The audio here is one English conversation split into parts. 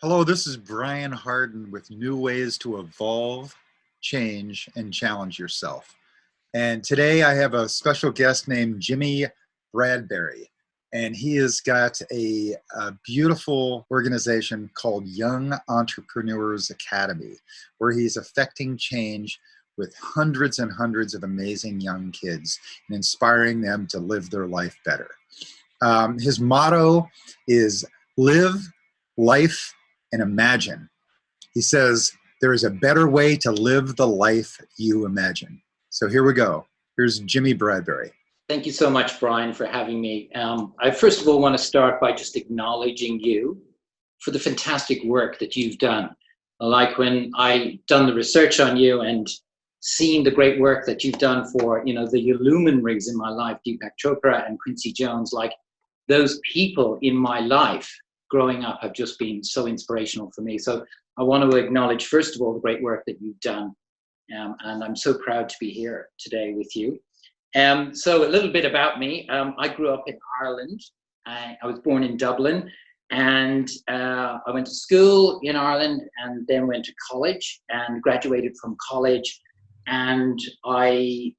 Hello, this is Brian Hardin with New Ways to Evolve, Change, and Challenge Yourself. And today I have a special guest named Jimmi Bradbury. And he has got a beautiful organization called Young Entrepreneurs Academy, where he's affecting change with hundreds and hundreds of amazing young kids and inspiring them to live their life better. His motto is live life and imagine. He says, there is a better way to live the life you imagine. So here we go. Here's Jimmi Bradbury. Thank you so much, Brian, for having me. I first of all want to start by just acknowledging you for the fantastic work that you've done. Like when I done the research on you and seeing the great work that you've done for, the luminaries in my life, Deepak Chopra and Quincy Jones, like those people in my life growing up have just been so inspirational for me. So I want to acknowledge, first of all, the great work that you've done. And I'm so proud to be here today with you. So a little bit about me. I grew up in Ireland. I was born in Dublin, and I went to school in Ireland and then went to college and graduated from college. And it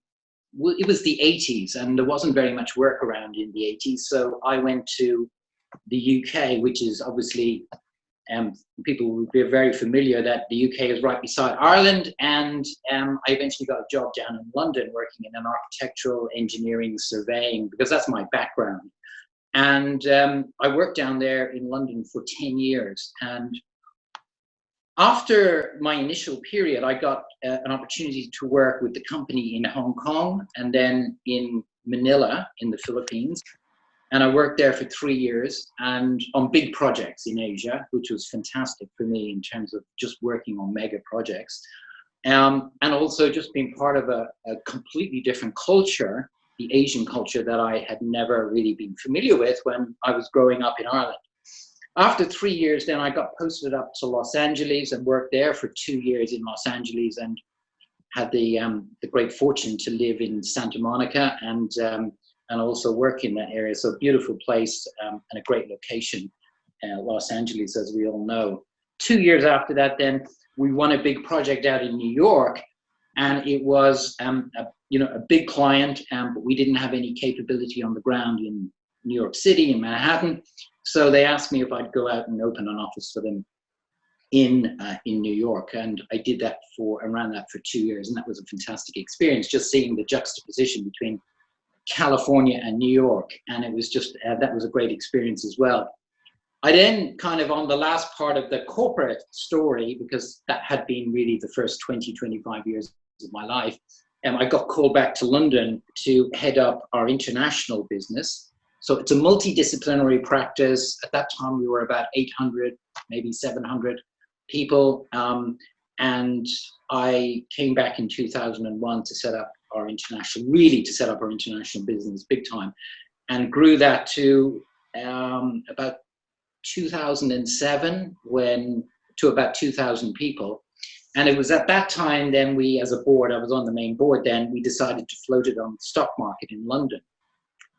was the 80s and there wasn't very much work around in the 80s. So I went to the UK, which is obviously, people will be very familiar that the UK is right beside Ireland. And I eventually got a job down in London working in an architectural engineering surveying, because that's my background. And I worked down there in London for 10 years. And after my initial period, I got an opportunity to work with the company in Hong Kong and then in Manila in the Philippines. And I worked there for 3 years and on big projects in Asia, which was fantastic for me in terms of just working on mega projects. And also just being part of a completely different culture, the Asian culture that I had never really been familiar with when I was growing up in Ireland. After 3 years, then I got posted up to Los Angeles and worked there for 2 years in Los Angeles and had the great fortune to live in Santa Monica and also work in that area. So beautiful place and a great location, Los Angeles, as we all know. 2 years after that, then we won a big project out in New York, and it was a big client, but we didn't have any capability on the ground in New York City, in Manhattan. So they asked me if I'd go out and open an office for them in New York, and I did that around that for 2 years, and that was a fantastic experience, just seeing the juxtaposition between California and New York, and it was just that was a great experience as well. I then kind of on the last part of the corporate story, because that had been really the first 20-25 years of my life, I got called back to London to head up our international business. So it's a multidisciplinary practice. At that time we were about 800, maybe 700 people, and I came back in 2001 to set up our international business big time, and grew that to about 2007 to about 2,000 people. And it was at that time then we, as a board, I was on the main board then, we decided to float it on the stock market in London.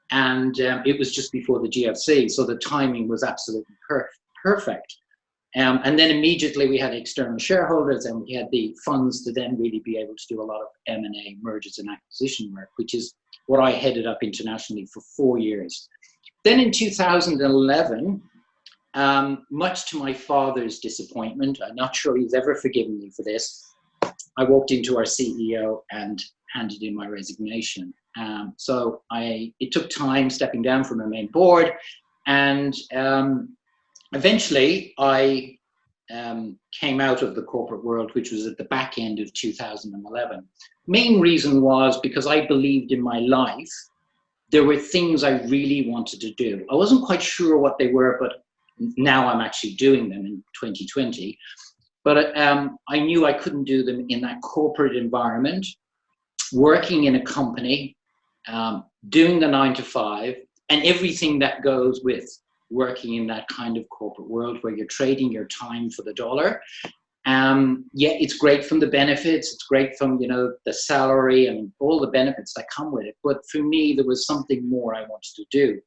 And it was just before the GFC, so the timing was absolutely perfect. And then immediately we had external shareholders and we had the funds to then really be able to do a lot of M&A, mergers and acquisition work, which is what I headed up internationally for 4 years. Then in 2011, much to my father's disappointment, I'm not sure he's ever forgiven me for this, I walked into our CEO and handed in my resignation. So it took time stepping down from the main board, and eventually, I came out of the corporate world, which was at the back end of 2011. Main reason was because I believed in my life. There were things I really wanted to do. I wasn't quite sure what they were, but now I'm actually doing them in 2020. But I knew I couldn't do them in that corporate environment, working in a company, doing the 9 to 5, and everything that goes with working in that kind of corporate world where you're trading your time for the dollar. Yeah, it's great from the benefits, it's great from, the salary and all the benefits that come with it. But for me, there was something more I wanted to do.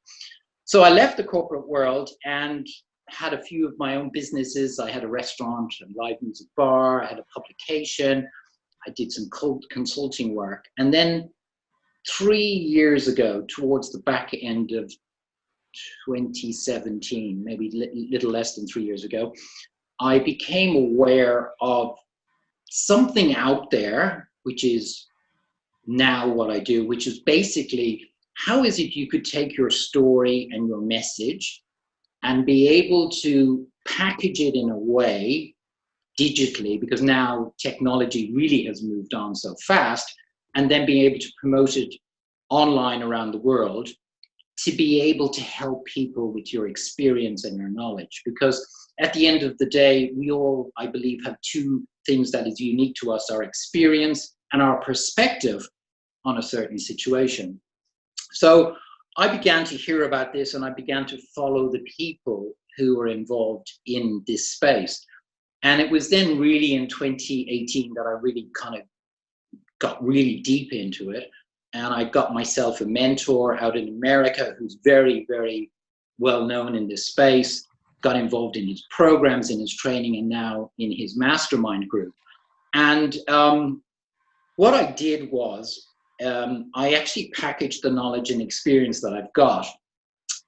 So I left the corporate world, and had a few of my own businesses. I had a restaurant and live music bar. I had a publication. I did some consulting work. And then 3 years ago, towards the back end of 2017, maybe little less than 3 years ago, I became aware of something out there, which is now what I do, which is basically, how is it you could take your story and your message and be able to package it in a way digitally, because now technology really has moved on so fast, and then being able to promote it online around the world, to be able to help people with your experience and your knowledge. Because at the end of the day, we all, I believe, have two things that is unique to us: our experience and our perspective on a certain situation. So I began to hear about this, and I began to follow the people who were involved in this space. And it was then really in 2018 that I really kind of got really deep into it. And I got myself a mentor out in America who's very, very well known in this space, got involved in his programs, in his training, and now in his mastermind group. And what I did was, I actually packaged the knowledge and experience that I've got,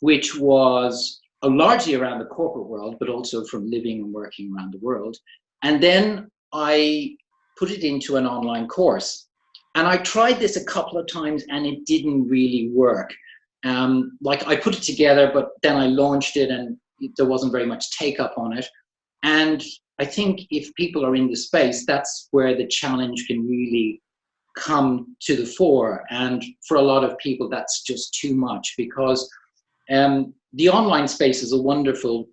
which was largely around the corporate world, but also from living and working around the world. And then I put it into an online course. And I tried this a couple of times and it didn't really work. Like, I put it together, but then I launched it and there wasn't very much take up on it. And I think if people are in the space, that's where the challenge can really come to the fore. And for a lot of people, that's just too much, because the online space is a wonderful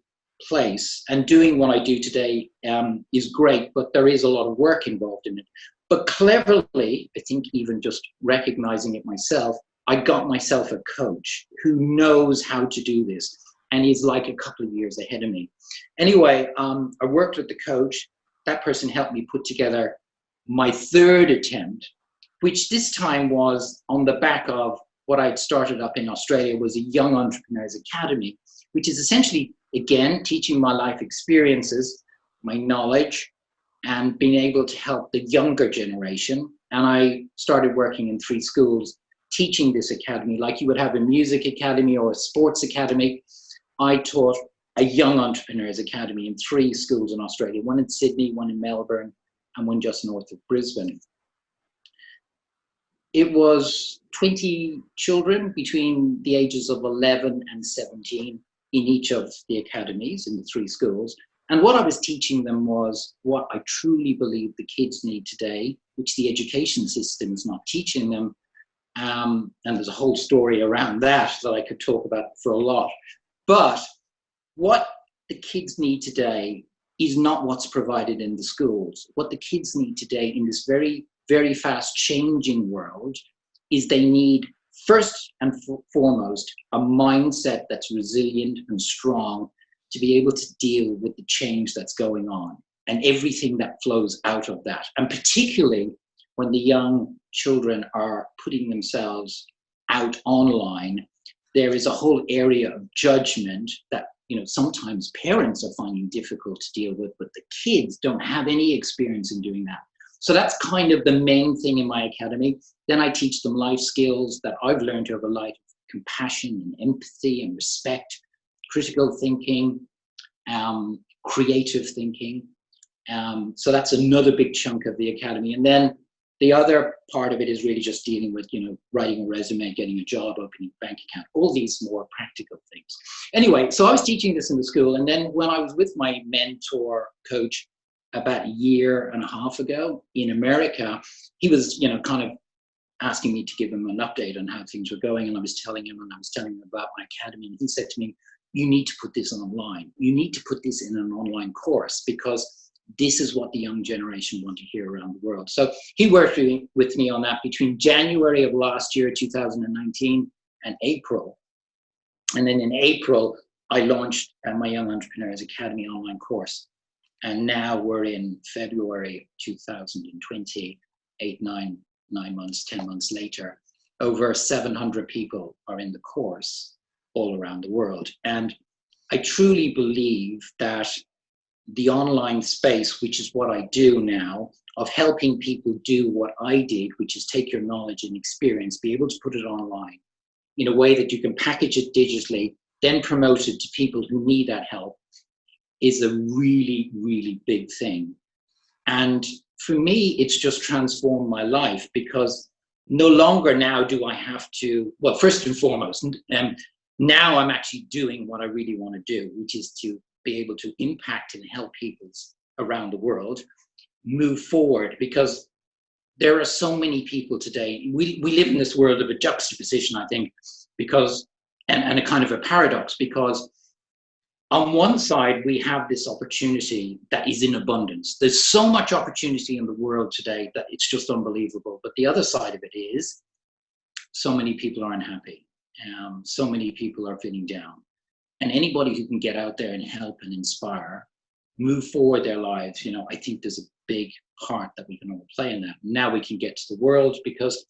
place, and doing what I do today is great, but there is a lot of work involved in it. But cleverly, I think even just recognizing it myself, I got myself a coach who knows how to do this, and he's like a couple of years ahead of me. Anyway, I worked with the coach. That person helped me put together my third attempt, which this time was on the back of what I'd started up in Australia, was a Young Entrepreneurs Academy, which is essentially, again, teaching my life experiences, my knowledge, and being able to help the younger generation. And I started working in 3 schools teaching this academy, like you would have a music academy or a sports academy. I taught a Young Entrepreneurs Academy in 3 schools in Australia, one in Sydney, one in Melbourne, and one just north of Brisbane. It was 20 children between the ages of 11 and 17 in each of the academies in the 3 schools. And what I was teaching them was what I truly believe the kids need today, which the education system is not teaching them. And there's a whole story around that I could talk about for a lot. But what the kids need today is not what's provided in the schools. What the kids need today in this very, very fast changing world is they need, first and foremost, a mindset that's resilient and strong to be able to deal with the change that's going on and everything that flows out of that. And particularly when the young children are putting themselves out online, there is a whole area of judgment that, you know, sometimes parents are finding difficult to deal with, but the kids don't have any experience in doing that. So that's kind of the main thing in my academy. Then I teach them life skills that I've learned over life: compassion and empathy and respect, critical thinking, creative thinking. So that's another big chunk of the academy. And then the other part of it is really just dealing with, you know, writing a resume, getting a job, opening a bank account, all these more practical things. Anyway, so I was teaching this in the school. And then when I was with my mentor coach about 1.5 years ago in America, he was, you know, kind of asking me to give him an update on how things were going. And I was telling him about my academy. And he said to me, "You need to put this online. You need to put this in an online course, because this is what the young generation want to hear around the world." So he worked with me on that between January of last year, 2019, and April. And then in April, I launched my Young Entrepreneurs Academy online course. And now we're in February 2020, 9 months, 10 months later. Over 700 people are in the course all around the world. And I truly believe that the online space, which is what I do now, of helping people do what I did, which is take your knowledge and experience, be able to put it online in a way that you can package it digitally, then promote it to people who need that help, is a really, really big thing. And for me, it's just transformed my life, because no longer now do I have to, well, first and foremost, now I'm actually doing what I really want to do, which is to be able to impact and help people around the world move forward, because there are so many people today. We live in this world of a juxtaposition, I think, because, and a kind of a paradox, because on one side, we have this opportunity that is in abundance. There's so much opportunity in the world today that it's just unbelievable. But the other side of it is so many people are unhappy. So many people are feeling down. And anybody who can get out there and help and inspire, move forward their lives, I think there's a big part that we can all play in that. Now we can get to the world because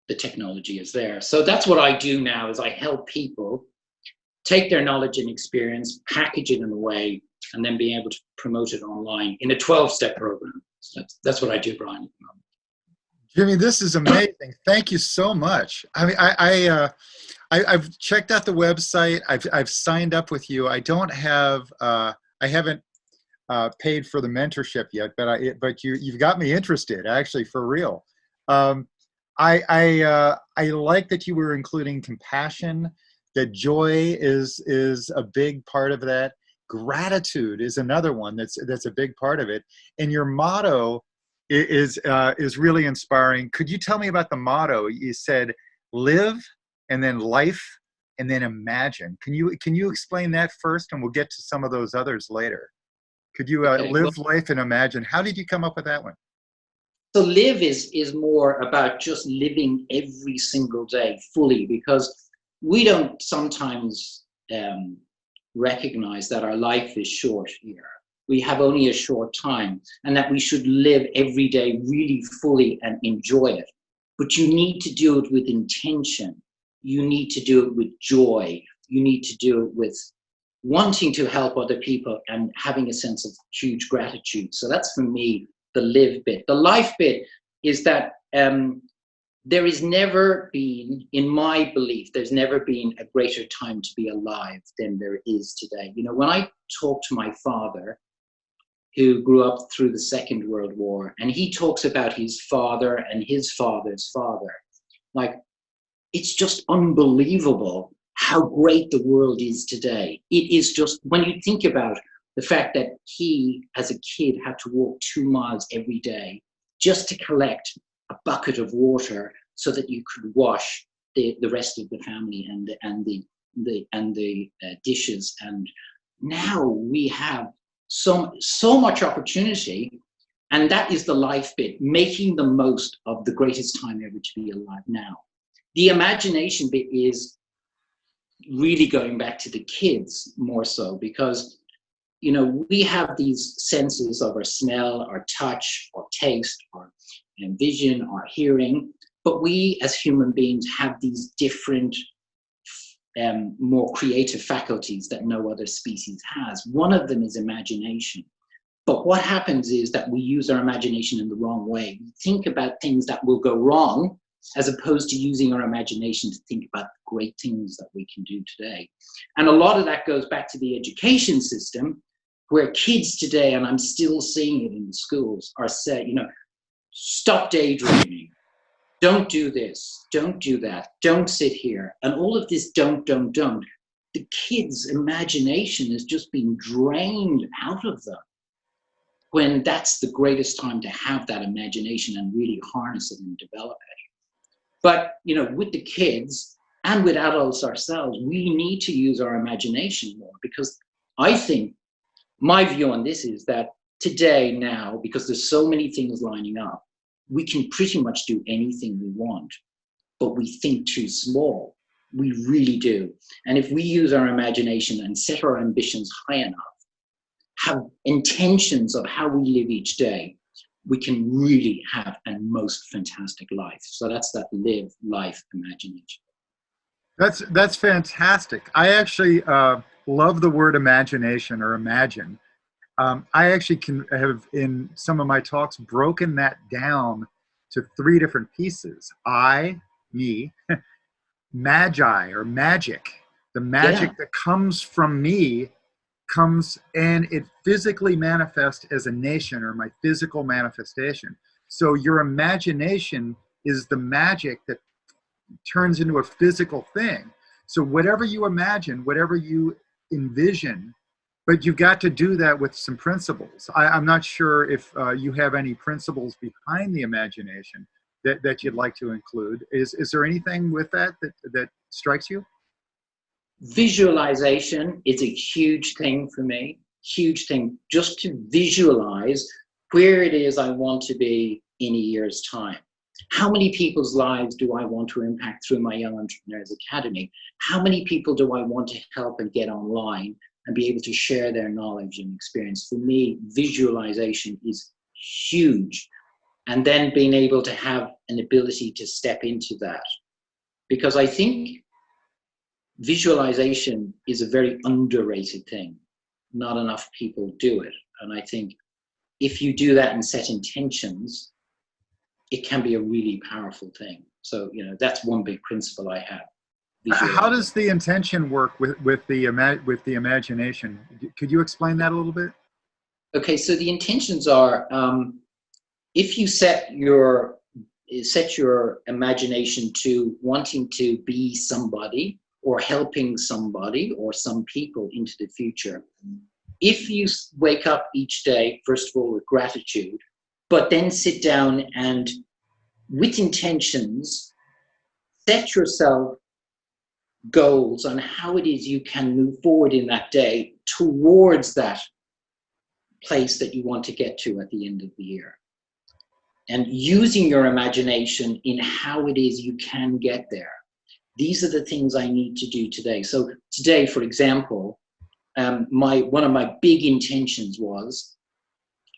the technology is there. So that's what I do now, is I help people take their knowledge and experience, package it in a way, and then be able to promote it online in a 12-step program. So that's what I do, Brian. Jimmy, this is amazing. Thank you so much. I mean, I've checked out the website. I've signed up with you. I don't have. I haven't paid for the mentorship yet, but you've got me interested, actually, for real. I like that you were including compassion. That joy is a big part of that. Gratitude is another one that's a big part of it. And your motto is really inspiring. Could you tell me about the motto? You said live, and then life, and then imagine. Can you explain that first, and we'll get to some of those others later. Could you live, life, and imagine? How did you come up with that one? So live is more about just living every single day fully, because we don't sometimes recognize that our life is short here. We have only a short time, and that we should live every day really fully and enjoy it. But you need to do it with intention. You need to do it with joy. You need to do it with wanting to help other people and having a sense of huge gratitude. So that's, for me, the live bit. The life bit is that there has never been, in my belief, there's never been a greater time to be alive than there is today. When I talk to my father, who grew up through the Second World War, and he talks about his father and his father's father, like, it's just unbelievable how great the world is today. It is just, when you think about the fact that he, as a kid, had to walk 2 miles every day just to collect a bucket of water so that you could wash the rest of the family and the dishes. And now we have so much opportunity, and that is the life bit, making the most of the greatest time ever to be alive now. The imagination bit is really going back to the kids more so, because we have these senses of our smell, our touch, our taste, our vision, our hearing, but we as human beings have these different more creative faculties that no other species has. One of them is imagination. But what happens is that we use our imagination in the wrong way. We think about things that will go wrong, as opposed to using our imagination to think about the great things that we can do today. And a lot of that goes back to the education system, where kids today, and I'm still seeing it in the schools, are said, stop daydreaming, don't do this, don't do that, don't sit here. And all of this don't. The kids' imagination is just being drained out of them, when that's the greatest time to have that imagination and really harness it and develop it. But, with the kids and with adults ourselves, we need to use our imagination more, because I think my view on this is that today, now, because there's so many things lining up, we can pretty much do anything we want, but we think too small. We really do. And if we use our imagination and set our ambitions high enough, have intentions of how we live each day, we can really have a most fantastic life. So that's that live, life, imagination. That's fantastic. I actually love the word imagination or imagine. I actually can have in some of my talks broken that down to three different pieces. I, me, magi or magic. The Yeah. magic that comes from me comes and it physically manifests as a nation or my physical manifestation. So your imagination is the magic that turns into a physical thing. So whatever you imagine, whatever you envision, but you've got to do that with some principles. I'm not sure if you have any principles behind the imagination that you'd like to include. Is there anything with that strikes you? Visualization is a huge thing for me, huge thing. Just to visualize where it is I want to be in a year's time. How many people's lives do I want to impact through my Young Entrepreneurs Academy? How many people do I want to help and get online and be able to share their knowledge and experience? For me, visualization is huge. And then being able to have an ability to step into that. Because I think visualization is a very underrated thing. Not enough people do it. And I think if you do that and set intentions, it can be a really powerful thing. So, that's one big principle I have. How does the intention work with the imagination? Could you explain that a little bit? Okay, so the intentions are, if you set your imagination to wanting to be somebody or helping somebody or some people into the future, if you wake up each day, first of all, with gratitude, but then sit down and with intentions, set yourself goals on how it is you can move forward in that day towards that place that you want to get to at the end of the year. And using your imagination in how it is you can get there. These are the things I need to do today. So today, for example, one of my big intentions was,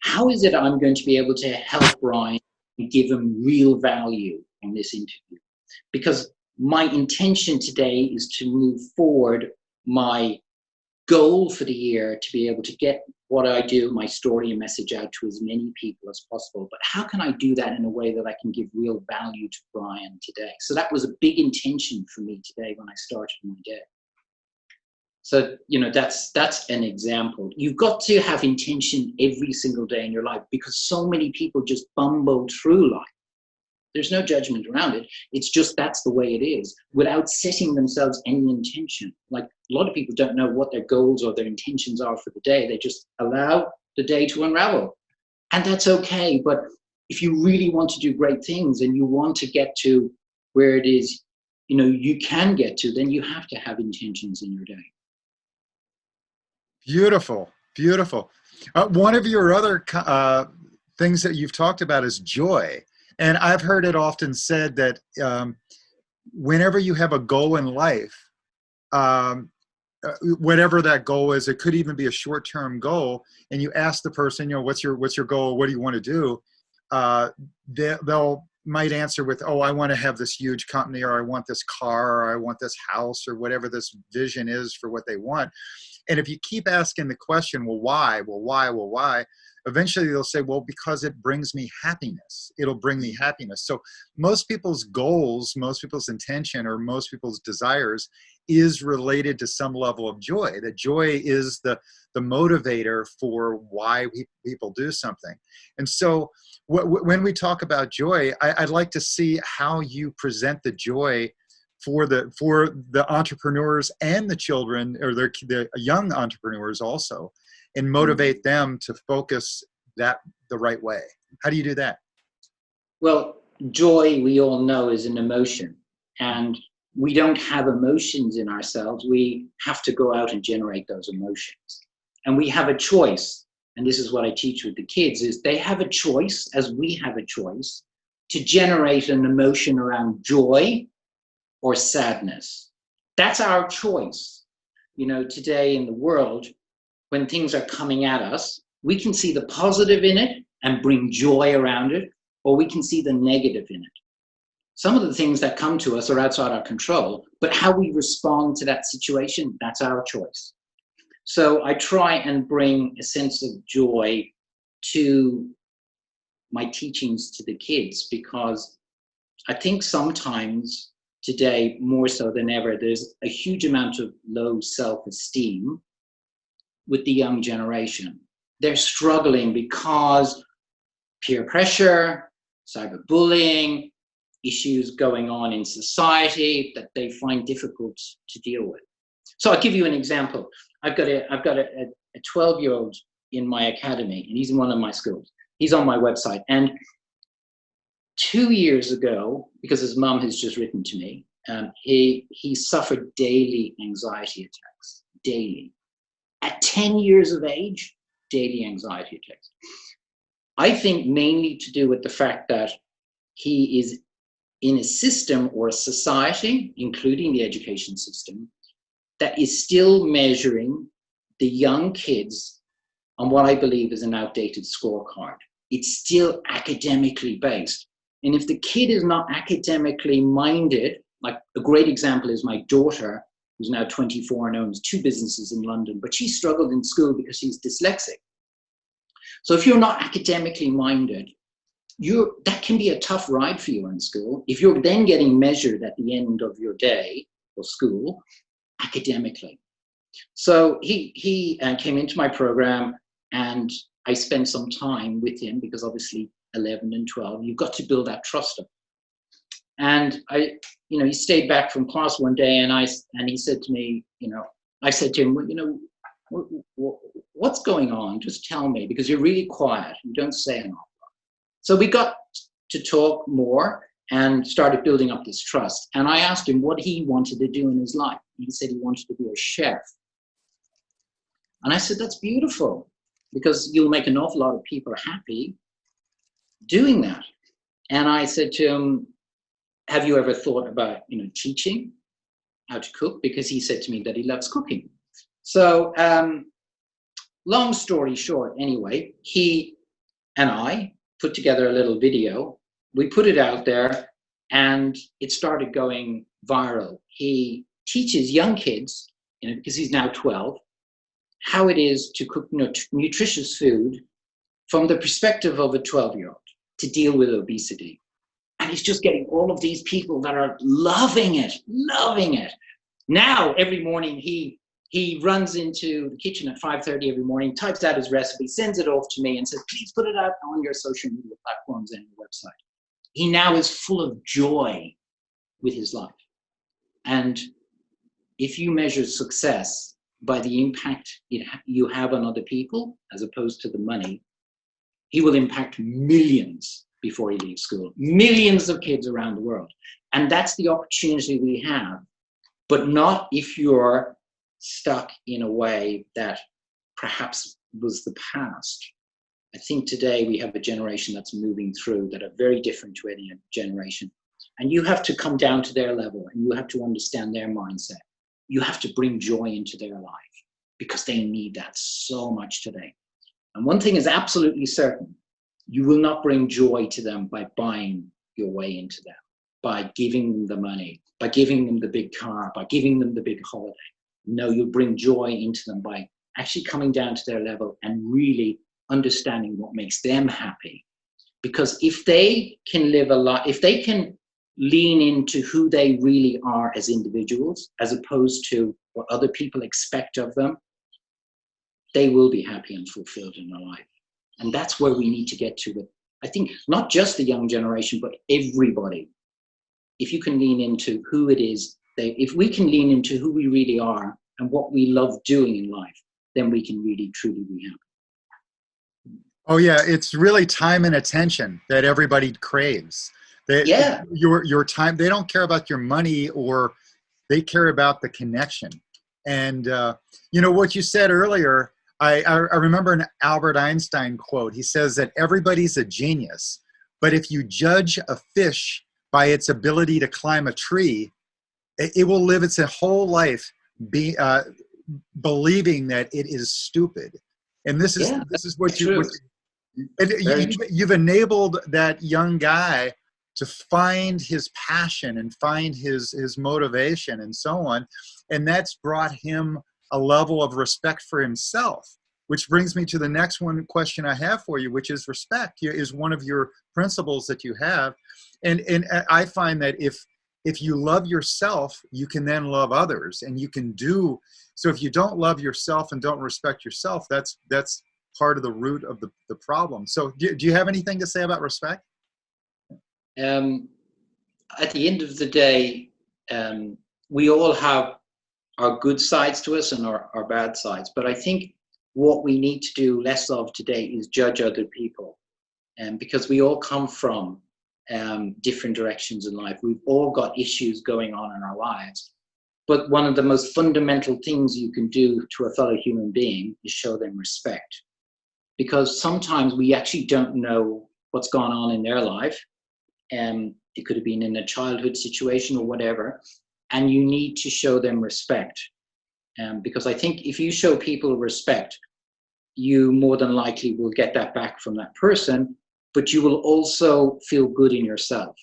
how is it I'm going to be able to help Brian and give him real value in this interview? Because my intention today is to move forward my goal for the year to be able to get what I do, my story and message out to as many people as possible. But how can I do that in a way that I can give real value to Brian today? So that was a big intention for me today when I started my day. So, that's an example. You've got to have intention every single day in your life because so many people just bumble through life. There's no judgment around it. It's just that's the way it is without setting themselves any intention. Like a lot of people don't know what their goals or their intentions are for the day. They just allow the day to unravel. And that's okay. But if you really want to do great things and you want to get to where it is, you can get to, then you have to have intentions in your day. Beautiful, beautiful. One of your other things that you've talked about is joy. And I've heard it often said that whenever you have a goal in life, whatever that goal is, it could even be a short-term goal, and you ask the person, what's your goal? What do you want to do? They'll might answer with, oh, I want to have this huge company, or I want this car, or I want this house, or whatever this vision is for what they want. And if you keep asking the question, well, why? Well, why? Well, why? Eventually they'll say, well, because it brings me happiness. It'll bring me happiness. So most people's goals, most people's intention, or most people's desires is related to some level of joy. That joy is the motivator for why people do something. And so when we talk about joy, I'd like to see how you present the joy for the entrepreneurs and the children, or the young entrepreneurs also, and motivate them to focus that the right way. How do you do that? Well, joy, we all know, is an emotion, and we don't have emotions in ourselves. We have to go out and generate those emotions, and we have a choice. And this is what I teach with the kids, is they have a choice, as we have a choice, to generate an emotion around joy or sadness. That's our choice. Today in the world, when things are coming at us, we can see the positive in it and bring joy around it, or we can see the negative in it. some of the things that come to us are outside our control, but how we respond to that situation, that's our choice. So I try and bring a sense of joy to my teachings to the kids, because I think sometimes today, more so than ever, there's a huge amount of low self-esteem with the young generation. They're struggling because peer pressure, cyberbullying, issues going on in society that they find difficult to deal with. So I'll give you an example. I've got a 12-year-old in my academy, and he's in one of my schools. He's on my website. And 2 years ago, because his mum has just written to me, he suffered daily anxiety attacks, daily. At 10 years of age, daily anxiety attacks. I think mainly to do with the fact that he is in a system or a society, including the education system, that is still measuring the young kids on what I believe is an outdated scorecard. It's still academically based. And if the kid is not academically minded, like a great example is my daughter, who's now 24 and owns 2 businesses in London, but she struggled in school because she's dyslexic. So if you're not academically minded, that can be a tough ride for you in school. If you're then getting measured at the end of your day or school academically. So he came into my program, and I spent some time with him, because obviously 11 and 12, you've got to build that trust up. And he stayed back from class one day, and he said to me, I said to him, well, what's going on? Just tell me, because you're really quiet. You don't say an awful lot. So we got to talk more and started building up this trust. And I asked him what he wanted to do in his life. He said he wanted to be a chef. And I said, that's beautiful, because you'll make an awful lot of people happy doing that. And I said to him, have you ever thought about, teaching how to cook? Because he said to me that he loves cooking. So long story short, anyway, he and I put together a little video. We put it out there, and it started going viral. He teaches young kids, because he's now 12, how it is to cook nutritious food from the perspective of a 12-year-old to deal with obesity. And he's just getting all of these people that are loving it. Now, every morning, he runs into the kitchen at 5:30 every morning, types out his recipe, sends it off to me, and says, please put it out on your social media platforms and your website. He now is full of joy with his life. And if you measure success by the impact you have on other people, as opposed to the money, he will impact millions before he leaves school. Millions of kids around the world. And that's the opportunity we have, but not if you're stuck in a way that perhaps was the past. I think today we have a generation that's moving through that are very different to any generation. And you have to come down to their level, and you have to understand their mindset. You have to bring joy into their life, because they need that so much today. And one thing is absolutely certain: you will not bring joy to them by buying your way into them, by giving them the money, by giving them the big car, by giving them the big holiday. No, you'll bring joy into them by actually coming down to their level and really understanding what makes them happy. Because if they can live a life, if they can lean into who they really are as individuals, as opposed to what other people expect of them, they will be happy and fulfilled in their life. And that's where we need to get to with, I think, not just the young generation, but everybody. If you can lean into who it is, if we can lean into who we really are and what we love doing in life, then we can really, truly be happy. Oh yeah, it's really time and attention that everybody craves. Your time, they don't care about your money, or they care about the connection. And what you said earlier, I remember an Albert Einstein quote. He says that everybody's a genius, but if you judge a fish by its ability to climb a tree, it will live its whole life believing that it is stupid. And this is what you've enabled that young guy to find his passion and find his motivation and so on. And that's brought him a level of respect for himself, which brings me to the next question I have for you, which is respect is one of your principles that you have. And I find that if you love yourself, you can then love others, and you can do. So if you don't love yourself and don't respect yourself, that's part of the root of the problem. So do you have anything to say about respect? At the end of the day, we all have our good sides to us and our bad sides. But I think what we need to do less of today is judge other people. Because we all come from different directions in life. We've all got issues going on in our lives. But one of the most fundamental things you can do to a fellow human being is show them respect. Because sometimes we actually don't know what's gone on in their life. It could have been in a childhood situation or whatever. And you need to show them respect. Because I think if you show people respect, you more than likely will get that back from that person, but you will also feel good in yourself.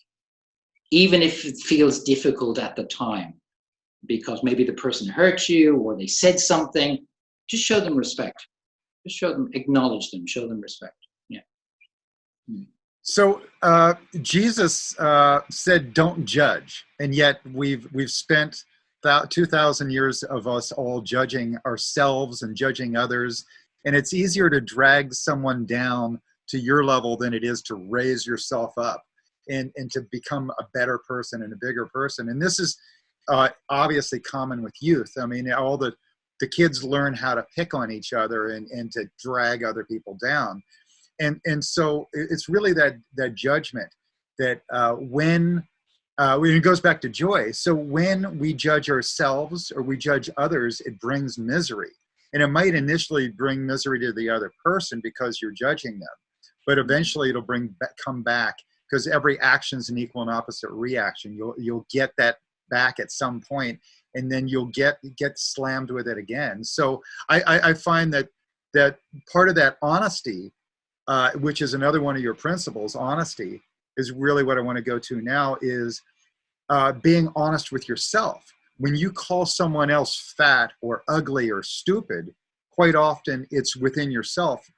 Even if it feels difficult at the time, because maybe the person hurt you or they said something, just show them respect. Just show them, acknowledge them, show them respect. Yeah. So Jesus said, "Don't judge," and yet we've spent 2,000 years of us all judging ourselves and judging others, and it's easier to drag someone down to your level than it is to raise yourself up and to become a better person and a bigger person. And this is obviously common with youth. I mean, all the kids learn how to pick on each other and to drag other people down. And so it's really that judgment that when it goes back to joy. So when we judge ourselves or we judge others, it brings misery. And it might initially bring misery to the other person because you're judging them. But eventually it'll come back, because every action is an equal and opposite reaction. You'll get that back at some point, and then you'll get slammed with it again. So I find that part of that honesty, which is another one of your principles, honesty, is really what I want to go to now, is being honest with yourself. When you call someone else fat or ugly or stupid, quite often it's within yourself.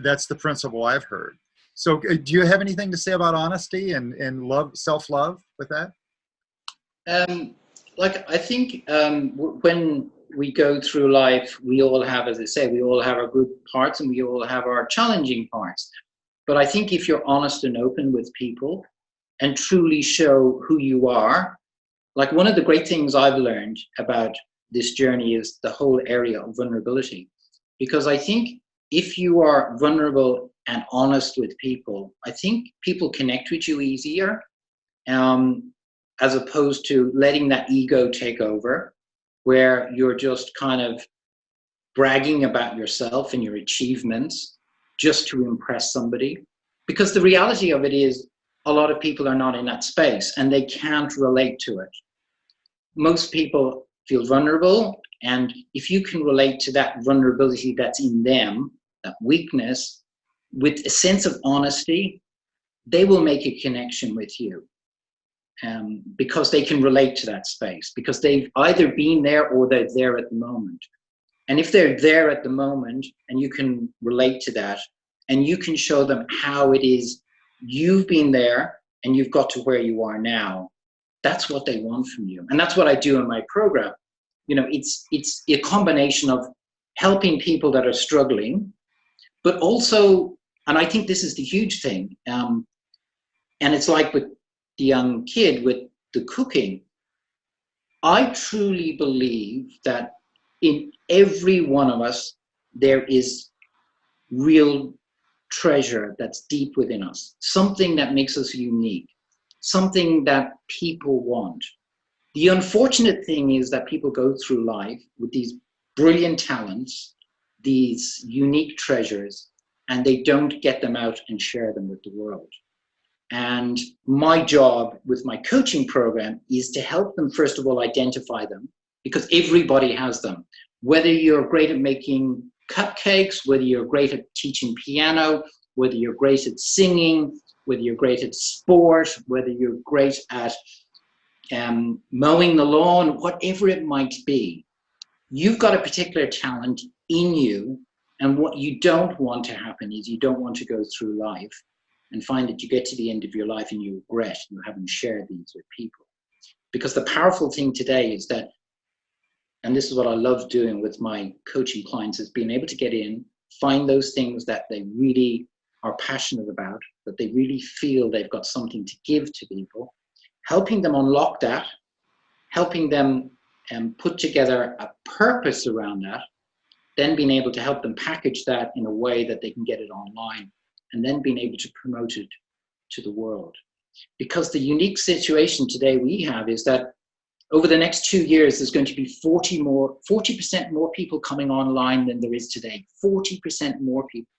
That's the principle I've heard. So do you have anything to say about honesty and love, self-love with that? I think when we go through life, we all have, as I say, we all have our good parts and we all have our challenging parts. But I think if you're honest and open with people and truly show who you are, like one of the great things I've learned about this journey is the whole area of vulnerability. Because I think if you are vulnerable and honest with people, I think people connect with you easier, as opposed to letting that ego take over, where you're just kind of bragging about yourself and your achievements just to impress somebody. Because the reality of it is a lot of people are not in that space and they can't relate to it. Most people feel vulnerable, and if you can relate to that vulnerability that's in them, that weakness, with a sense of honesty, they will make a connection with you. Because they can relate to that space, because they've either been there or they're there at the moment. And if they're there at the moment and you can relate to that and you can show them how it is you've been there and you've got to where you are now, that's what they want from you. And that's what I do in my program. You know, it's a combination of helping people that are struggling, but also, and I think this is the huge thing, and it's like with the young kid with the cooking, I truly believe that in every one of us, there is real treasure that's deep within us, something that makes us unique, something that people want. The unfortunate thing is that people go through life with these brilliant talents, these unique treasures, and they don't get them out and share them with the world. And my job with my coaching program is to help them, first of all, identify them, because everybody has them. Whether you're great at making cupcakes, whether you're great at teaching piano, whether you're great at singing, whether you're great at sport, whether you're great at mowing the lawn, whatever it might be, you've got a particular talent in you. And what you don't want to happen is you don't want to go through life and find that you get to the end of your life and you regret you haven't shared these with people. Because the powerful thing today is that, and this is what I love doing with my coaching clients, is being able to get in, find those things that they really are passionate about, that they really feel they've got something to give to people, helping them unlock that, helping them put together a purpose around that, then being able to help them package that in a way that they can get it online, and then being able to promote it to the world. Because the unique situation today we have is that over the next 2 years, there's going to be 40% more people coming online than there is today. 40% more people.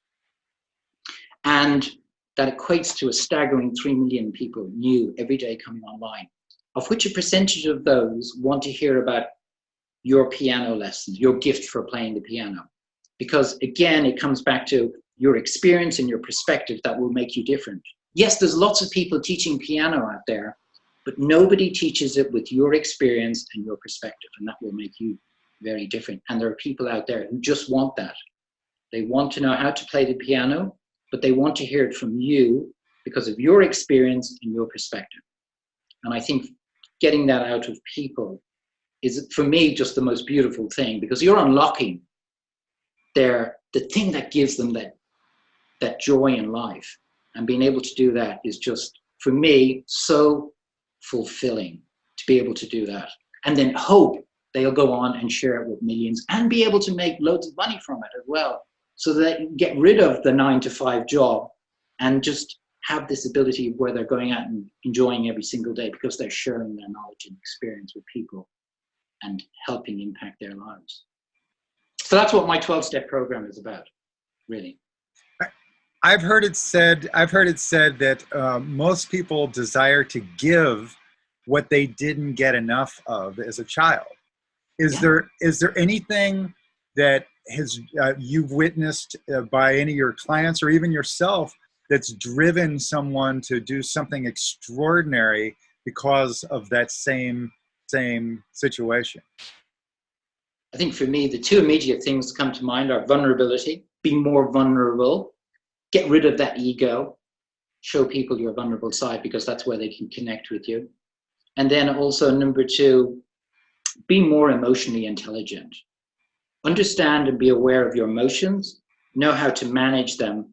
And that equates to a staggering 3 million people new every day coming online, of which a percentage of those want to hear about your piano lessons, your gift for playing the piano. Because again, it comes back to your experience and your perspective that will make you different. Yes, there's lots of people teaching piano out there, but nobody teaches it with your experience and your perspective, and that will make you very different. And there are people out there who just want that. They want to know how to play the piano, but they want to hear it from you because of your experience and your perspective. And I think getting that out of people is, for me, just the most beautiful thing, because you're unlocking the thing that gives them that joy in life. And being able to do that is just, for me, so fulfilling to be able to do that. And then hope they'll go on and share it with millions and be able to make loads of money from it as well. So that you can get rid of the 9-to-5 job and just have this ability where they're going out and enjoying every single day because they're sharing their knowledge and experience with people and helping impact their lives. So that's what my 12-step program is about, really. I've heard it said that most people desire to give what they didn't get enough of as a child. Is there anything that has you've witnessed by any of your clients or even yourself that's driven someone to do something extraordinary because of that same situation? I think for me, the two immediate things that come to mind are vulnerability, be more vulnerable, get rid of that ego, show people your vulnerable side because that's where they can connect with you. And then also number 2, be more emotionally intelligent. Understand and be aware of your emotions, know how to manage them,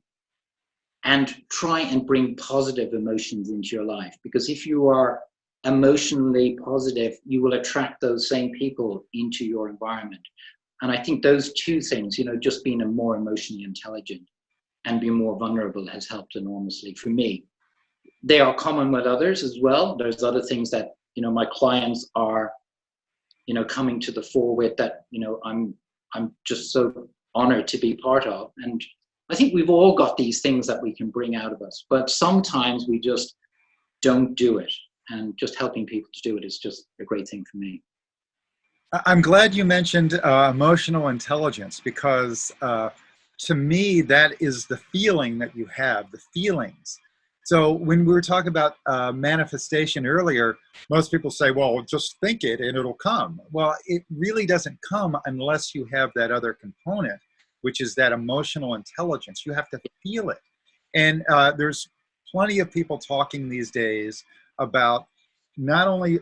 and try and bring positive emotions into your life. Because if you are emotionally positive, you will attract those same people into your environment. And I think those two things, just being a more emotionally intelligent and being more vulnerable has helped enormously for me. They are common with others as well. There's other things that, my clients are, coming to the fore with that, I'm just so honored to be part of. And I think we've all got these things that we can bring out of us, but sometimes we just don't do it. And just helping people to do it is just a great thing for me. I'm glad you mentioned emotional intelligence because to me, that is the feeling that you have, the feelings. So when we were talking about manifestation earlier, most people say, well, just think it and it'll come. Well, it really doesn't come unless you have that other component, which is that emotional intelligence. You have to feel it. And there's plenty of people talking these days about not only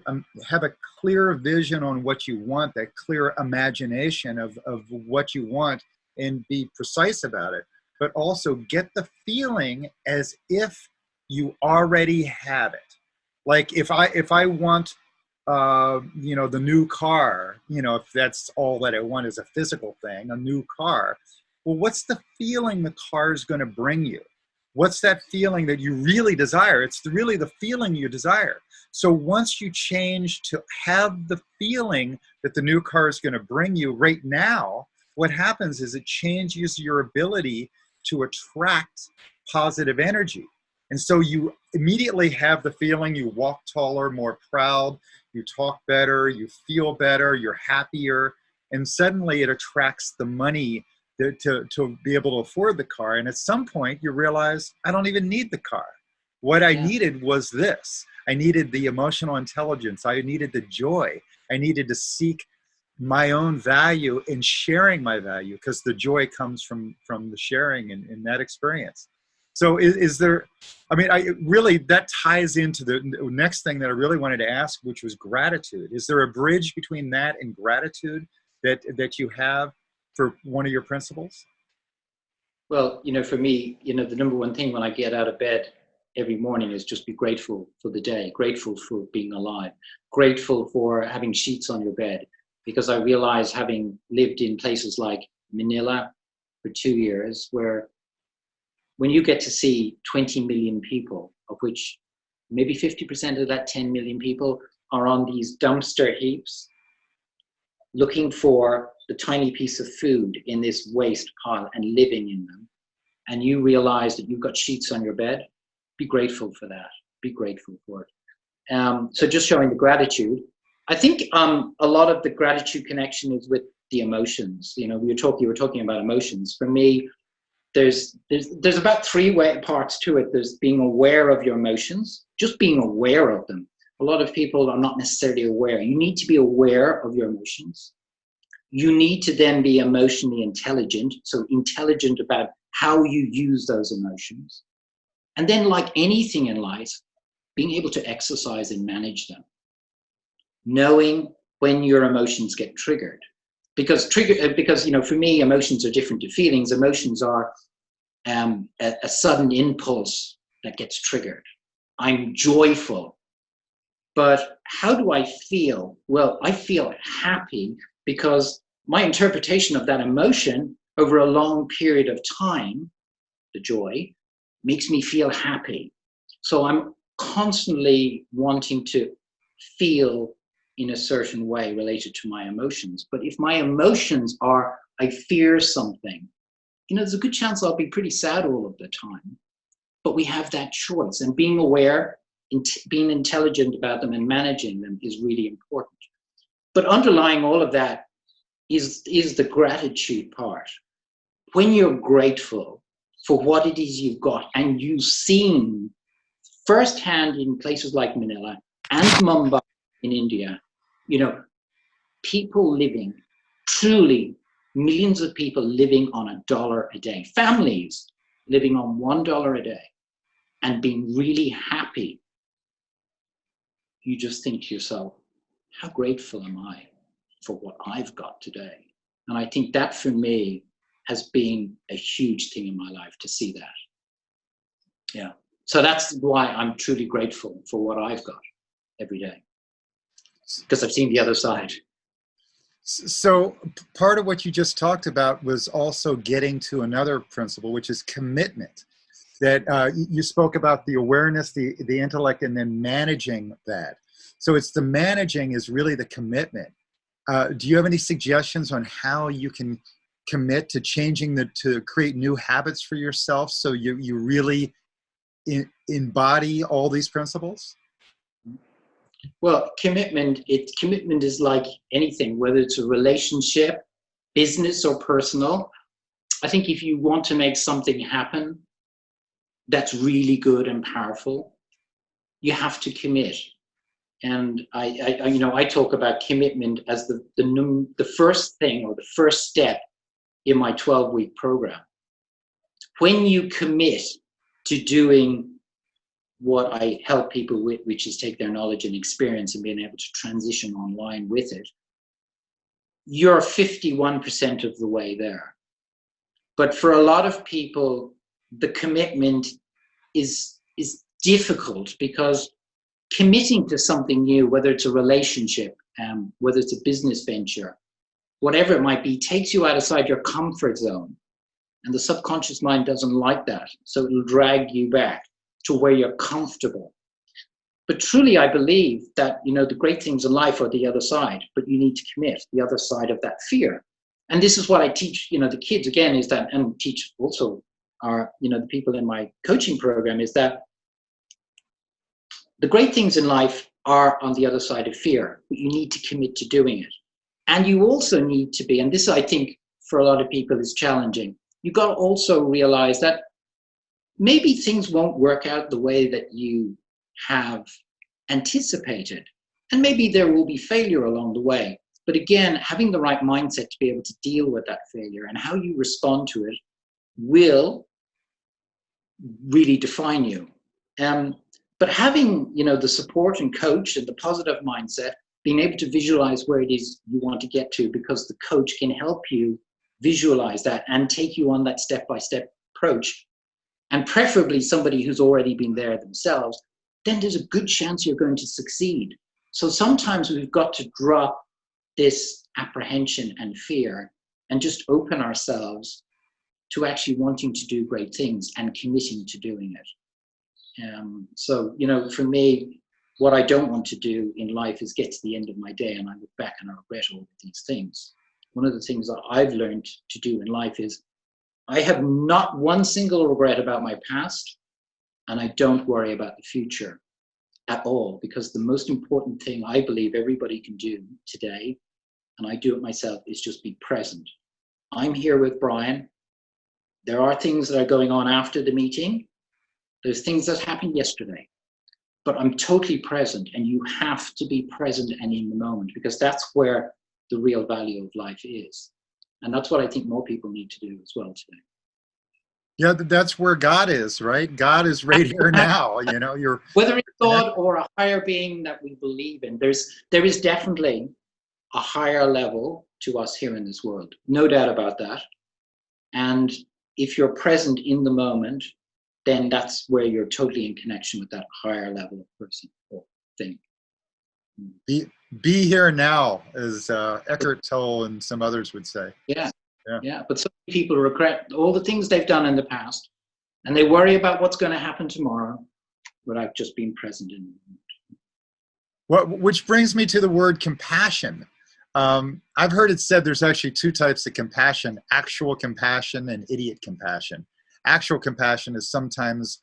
have a clear vision on what you want, that clear imagination of what you want and be precise about it, but also get the feeling as if you already have it. Like if I want, the new car, if that's all that I want is a physical thing, a new car, well, what's the feeling the car is going to bring you? What's that feeling that you really desire? It's really the feeling you desire. So once you change to have the feeling that the new car is going to bring you right now, what happens is it changes your ability to attract positive energy. And so you immediately have the feeling, you walk taller, more proud, you talk better, you feel better, you're happier, and suddenly it attracts the money to be able to afford the car. And at some point you realize, I don't even need the car. What I Yeah. needed was this. I needed the emotional intelligence. I needed the joy. I needed to seek my own value in sharing my value, because the joy comes from the sharing in that experience. So is there, I mean, I really, that ties into the next thing that I really wanted to ask, which was gratitude. Is there a bridge between that and gratitude that you have for one of your principles? Well, for me, the number one thing when I get out of bed every morning is just be grateful for the day, grateful for being alive, grateful for having sheets on your bed. Because I realize, having lived in places like Manila for 2 years, where when you get to see 20 million people, of which maybe 50% of that 10 million people are on these dumpster heaps, looking for the tiny piece of food in this waste pile and living in them, and you realize that you've got sheets on your bed, be grateful for that. Be grateful for it. So just showing the gratitude. I think a lot of the gratitude connection is with the emotions. You were talking about emotions. For me, there's about three parts to it. There's being aware of your emotions, just being aware of them. A lot of people are not necessarily aware. You need to be aware of your emotions. You need to then be emotionally intelligent, so intelligent about how you use those emotions. And then, like anything in life, being able to exercise and manage them. Knowing when your emotions get triggered. Because for me, emotions are different to feelings. Emotions are a sudden impulse that gets triggered. I'm joyful. But how do I feel? Well, I feel happy because my interpretation of that emotion over a long period of time, the joy, makes me feel happy. So I'm constantly wanting to feel in a certain way related to my emotions. But if my emotions are, I fear something, there's a good chance I'll be pretty sad all of the time. But we have that choice, and being aware, being intelligent about them and managing them is really important. But underlying all of that is the gratitude part. When you're grateful for what it is you've got, and you've seen firsthand in places like Manila and Mumbai in India, people living, truly millions of people living on $1 a day, families living on $1 a day and being really happy. You just think to yourself, how grateful am I for what I've got today? And I think that for me has been a huge thing in my life, to see that. Yeah. So that's why I'm truly grateful for what I've got every day, because I've seen the other side. So part of what you just talked about was also getting to another principle, which is commitment. That you spoke about the awareness, the intellect, and then managing that. So it's the managing is really the commitment. Do you have any suggestions on how you can commit to changing to create new habits for yourself, so you really embody all these principles? Well, commitment is like anything, whether it's a relationship, business, or personal. I think if you want to make something happen that's really good and powerful, you have to commit. And I talk about commitment as the first thing, or the first step in my 12-week program. When you commit to doing what I help people with, which is take their knowledge and experience and being able to transition online with it, you're 51% of the way there. But for a lot of people, the commitment is difficult, because committing to something new, whether it's a relationship, whether it's a business venture, whatever it might be, takes you outside your comfort zone. And the subconscious mind doesn't like that. So it'll drag you back to where you're comfortable. But truly, I believe that, the great things in life are the other side, but you need to commit, the other side of that fear. And this is what I teach, the kids, again, is that, and teach also our, the people in my coaching program, is that the great things in life are on the other side of fear, but you need to commit to doing it. And you also need to be, and this I think for a lot of people is challenging, you got to also realize that maybe things won't work out the way that you have anticipated. And maybe there will be failure along the way. But again, having the right mindset to be able to deal with that failure and how you respond to it will really define you. But having, the support and coach and the positive mindset, being able to visualize where it is you want to get to, because the coach can help you visualize that and take you on that step-by-step approach, and preferably somebody who's already been there themselves, then there's a good chance you're going to succeed. So sometimes we've got to drop this apprehension and fear and just open ourselves to actually wanting to do great things and committing to doing it. So, for me, what I don't want to do in life is get to the end of my day and I look back and I regret all of these things. One of the things that I've learned to do in life is I have not one single regret about my past, and I don't worry about the future at all, because the most important thing I believe everybody can do today, and I do it myself, is just be present. I'm here with Brian. There are things that are going on after the meeting. There's things that happened yesterday, but I'm totally present, and you have to be present and in the moment, because that's where the real value of life is. And that's what I think more people need to do as well today. Yeah, that's where God is, right? God is right here now. You're whether it's God or a higher being that we believe in, there is definitely a higher level to us here in this world, no doubt about that. And if you're present in the moment, then that's where you're totally in connection with that higher level of person or thing. Be here now, as Eckhart Tolle and some others would say. Yeah. But so many people regret all the things they've done in the past, and they worry about what's going to happen tomorrow without just being present in the moment. Which brings me to the word compassion. I've heard it said there's actually two types of compassion: actual compassion and idiot compassion. Actual compassion is sometimes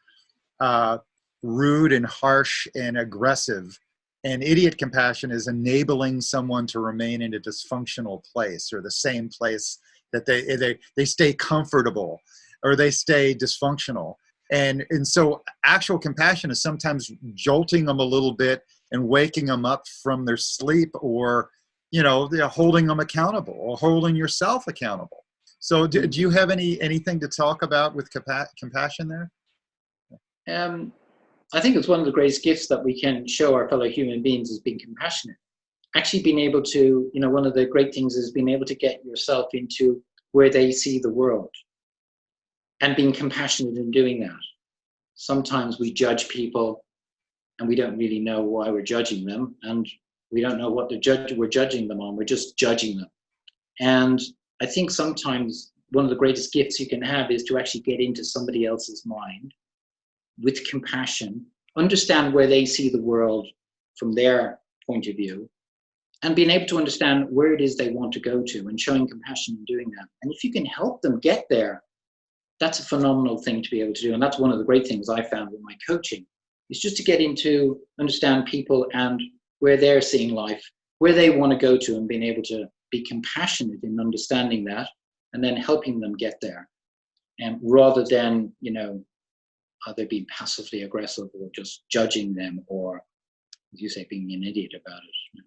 rude and harsh and aggressive. And idiot compassion is enabling someone to remain in a dysfunctional place, or the same place that they stay comfortable, or they stay dysfunctional. And so actual compassion is sometimes jolting them a little bit and waking them up from their sleep, or, holding them accountable, or holding yourself accountable. So do you have anything to talk about with compassion there? I think it's one of the greatest gifts that we can show our fellow human beings, is being compassionate. Actually being able to, one of the great things is being able to get yourself into where they see the world and being compassionate in doing that. Sometimes we judge people and we don't really know why we're judging them, and we don't know what we're judging them on. We're just judging them. And I think sometimes one of the greatest gifts you can have is to actually get into somebody else's mind with compassion, understand where they see the world from their point of view, and being able to understand where it is they want to go to, and showing compassion in doing that. And if you can help them get there, that's a phenomenal thing to be able to do. And that's one of the great things I found with my coaching, is just to get into, understand people and where they're seeing life, where they want to go to, and being able to be compassionate in understanding that, and then helping them get there. And rather than, either being passively aggressive or just judging them, or, as you say, being an idiot about it.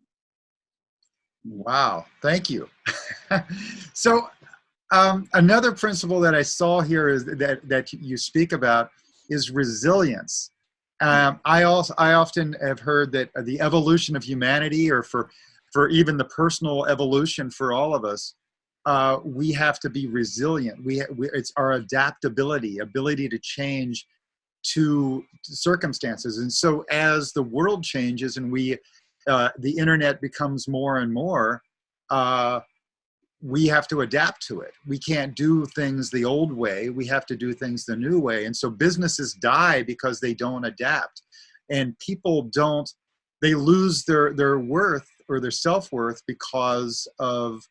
Wow, thank you. So another principle that I saw here is that you speak about is resilience. I often have heard that the evolution of humanity, or for even the personal evolution for all of us, we have to be resilient. It's our ability to change to circumstances. And so as the world changes and the internet becomes more and more, we have to adapt to it. We can't do things the old way. We have to do things the new way. And so businesses die because they don't adapt. And people they lose their worth or their self-worth because of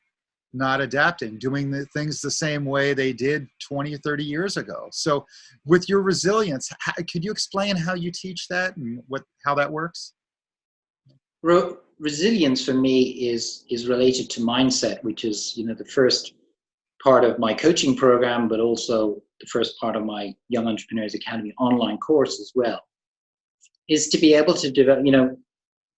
not adapting, doing the things the same way they did 20 or 30 years ago. So with your resilience, could you explain how you teach that and how that works? Resilience for me is related to mindset, which is, the first part of my coaching program, but also the first part of my Young Entrepreneurs Academy online course as well, is to be able to develop,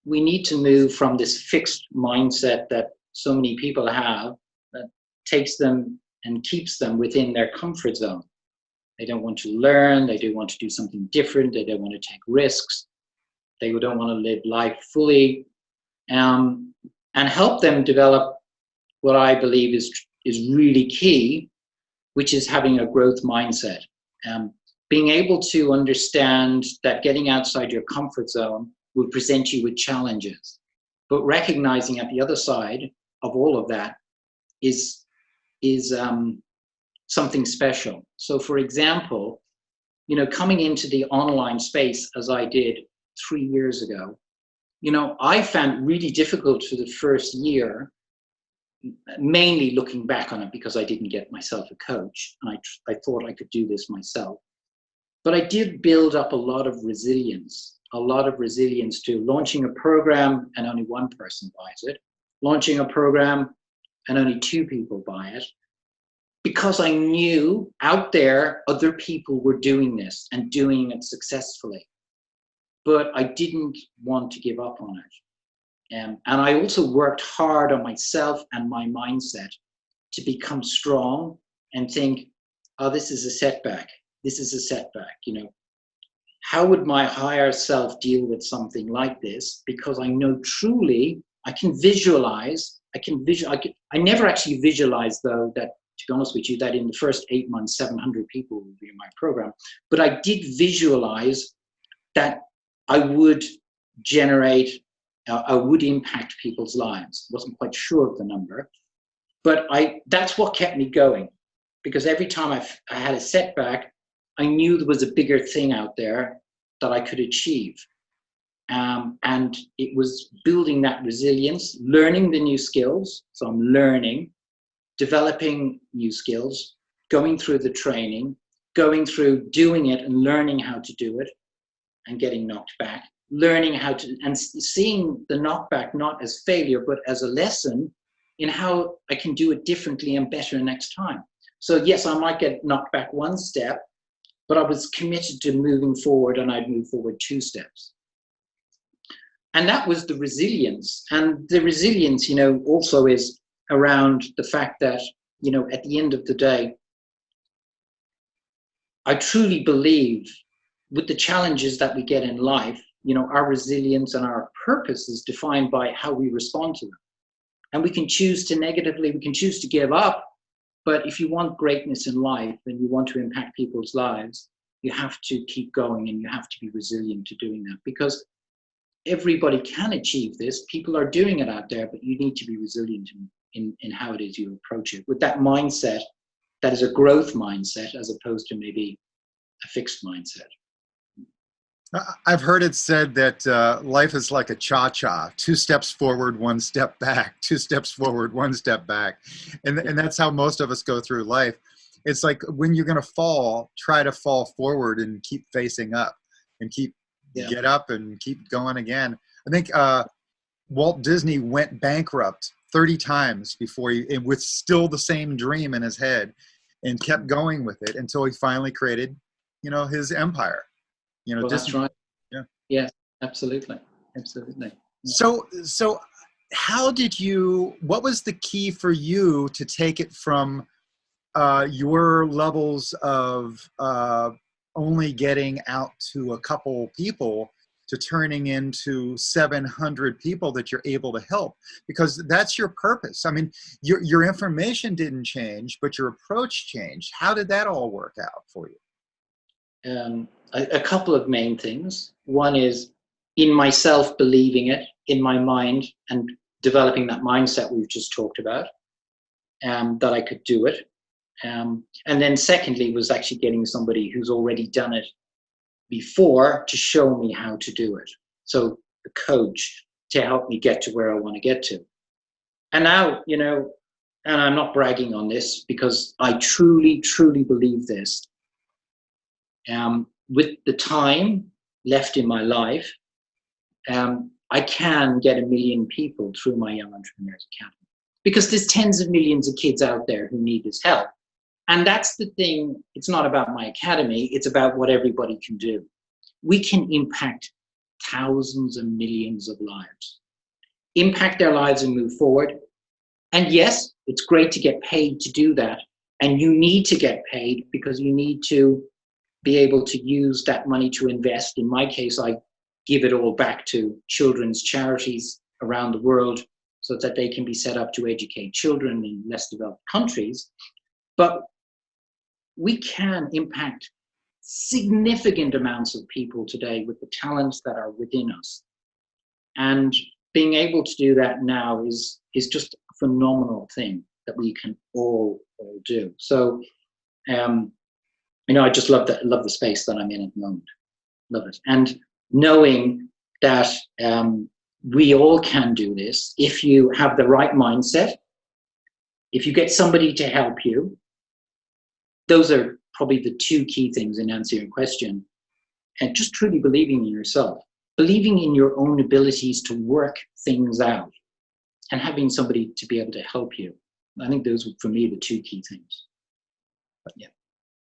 we need to move from this fixed mindset that so many people have that takes them and keeps them within their comfort zone. They don't want to learn, they do want to do something different, they don't want to take risks, they don't want to live life fully, and help them develop what I believe is really key, which is having a growth mindset. Being able to understand that getting outside your comfort zone will present you with challenges, but recognizing at the other side of all of that is something special. So for example, coming into the online space as I did 3 years ago, I found it really difficult for the first year, mainly looking back on it because I didn't get myself a coach, and I thought I could do this myself. But I did build up a lot of resilience to launching a program and only one person buys it, launching a program and only 2 people buy it, because I knew out there other people were doing this and doing it successfully. But I didn't want to give up on it. And I also worked hard on myself and my mindset to become strong and think, oh, this is a setback. This is a setback. How would my higher self deal with something like this? Because I know truly I can visualize. I never actually visualized, though, that, to be honest with you, that in the first 8 months, 700 people would be in my program. But I did visualize that I would impact people's lives. Wasn't quite sure of the number, but that's what kept me going, because every time I had a setback, I knew there was a bigger thing out there that I could achieve. And it was building that resilience, learning the new skills. So I'm learning, developing new skills, going through the training, going through doing it and learning how to do it and getting knocked back, learning how to, and seeing the knockback not as failure, but as a lesson in how I can do it differently and better next time. So yes, I might get knocked back 1 step, but I was committed to moving forward, and I'd move forward 2 steps. And that was the resilience. And the resilience, also is around the fact that, at the end of the day, I truly believe with the challenges that we get in life, our resilience and our purpose is defined by how we respond to them. And we can choose to negatively, we can choose to give up. But if you want greatness in life and you want to impact people's lives, you have to keep going and you have to be resilient to doing that, because everybody can achieve this. People are doing it out there, but you need to be resilient in how it is you approach it with that mindset that is a growth mindset as opposed to maybe a fixed mindset. I've heard it said that life is like a cha-cha, 2 steps forward, 1 step back, 2 steps forward, 1 step back. And that's how most of us go through life. It's like when you're going to fall, try to fall forward and keep facing up and get up and keep going again. I think Walt Disney went bankrupt 30 times before and with still the same dream in his head, and kept going with it until he finally created, his empire. Well, Disney. That's right. Yeah. Yes, absolutely. Absolutely. Yeah. So what was the key for you to take it from your levels of only getting out to a couple people to turning into 700 people that you're able to help? Because that's your purpose. I mean, your information didn't change, but your approach changed. How did that all work out for you? A couple of main things. One is in myself believing it in my mind and developing that mindset we've just talked about, that I could do it. And then secondly was actually getting somebody who's already done it before to show me how to do it. So a coach to help me get to where I want to get to. And now, and I'm not bragging on this because I truly, truly believe this. With the time left in my life, I can get 1 million people through my Young Entrepreneurs Academy. because there's tens of millions of kids out there who need this help. And that's the thing. It's not about my academy. It's about what everybody can do. We can impact thousands and millions of lives, impact their lives and move forward. And yes, it's great to get paid to do that. And you need to get paid because you need to be able to use that money to invest. In my case, I give it all back to children's charities around the world so that they can be set up to educate children in less developed countries. But we can impact significant amounts of people today with the talents that are within us. And being able to do that now is just a phenomenal thing that we can all do. So, I just love the space that I'm in at the moment. Love it. And knowing that we all can do this if you have the right mindset, if you get somebody to help you. Those are probably the two key things in answering your question. And just truly believing in yourself, believing in your own abilities to work things out, and having somebody to be able to help you. I think those would, for me, the two key things. But yeah.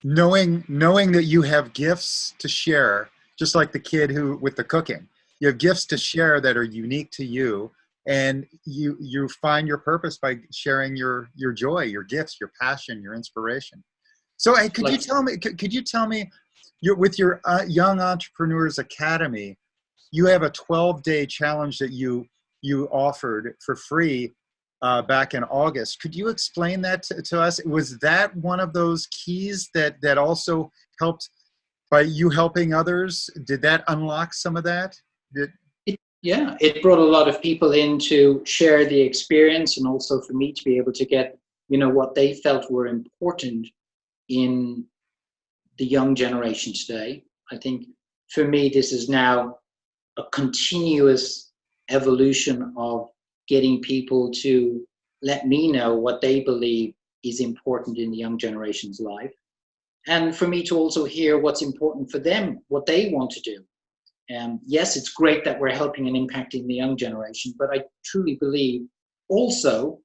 Knowing that you have gifts to share, just like the kid who with the cooking, you have gifts to share that are unique to you, and you find your purpose by sharing your joy, your gifts, your passion, your inspiration. So, hey, could you tell me, with your Young Entrepreneurs Academy, you have a 12-day challenge that you offered for free back in August. Could you explain that to us? Was that one of those keys that also helped by you helping others? Did that unlock some of that? Yeah, it brought a lot of people in to share the experience, and also for me to be able to get, what they felt were important in the young generation today. I think for me, this is now a continuous evolution of getting people to let me know what they believe is important in the young generation's life. And for me to also hear what's important for them, what they want to do. Yes, it's great that we're helping and impacting the young generation, but I truly believe also,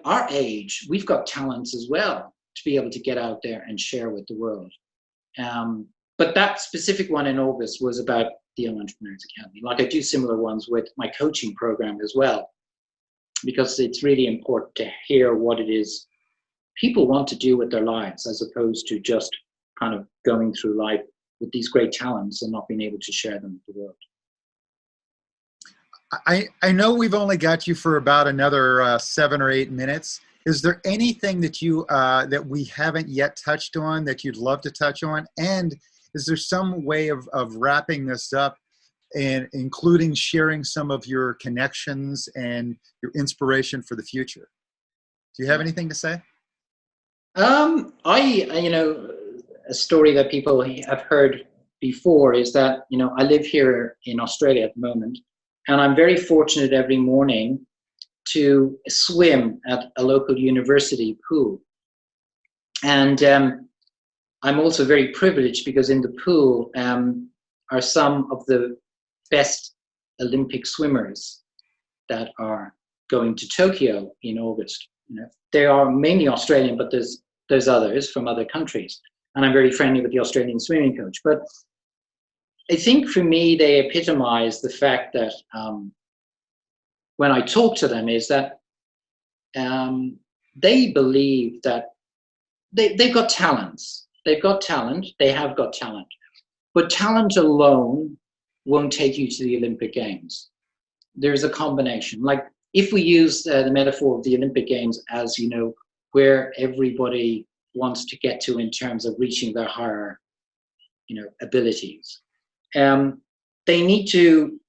our age, we've got talents as well to be able to get out there and share with the world. But that specific one in August was about the Young Entrepreneurs Academy. Like, I do similar ones with my coaching program as well, because it's really important to hear what it is people want to do with their lives, as opposed to just kind of going through life with these great talents and not being able to share them with the world. I know we've only got you for about another 7 or 8 minutes. Is there anything that that we haven't yet touched on that you'd love to touch on? And is there some way of wrapping this up and including sharing some of your connections and your inspiration for the future? Do you have anything to say? A story that people have heard before is that, I live here in Australia at the moment, and I'm very fortunate every morning to swim at a local university pool. And I'm also very privileged because in the pool are some of the best Olympic swimmers that are going to Tokyo in August. They are mainly Australian, but there's others from other countries. And I'm very friendly with the Australian swimming coach. But I think for me, they epitomize the fact that when I talk to them is that they believe that they've got talents. They've got talent. They have got talent. But talent alone won't take you to the Olympic Games. There's a combination. Like, if we use the metaphor of the Olympic Games as, where everybody wants to get to in terms of reaching their higher, abilities. They need to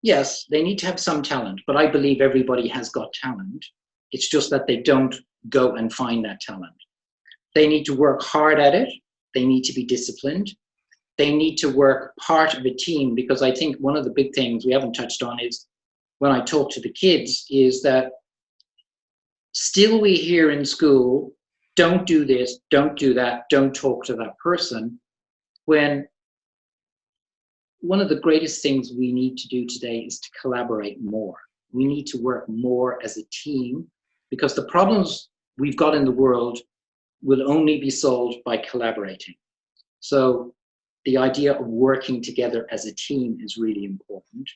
have some talent, but I believe everybody has got talent. It's just that they don't go and find that talent. They need to work hard at it. They need to be disciplined. They need to work part of a team, because I think one of the big things we haven't touched on is, when I talk to the kids, is that still we hear in school, don't do this, don't do that, don't talk to that person, when one of the greatest things we need to do today is to collaborate more. we need to work more as a team, because the problems we've got in the world will only be solved by collaborating. So the idea of working together as a team is really important.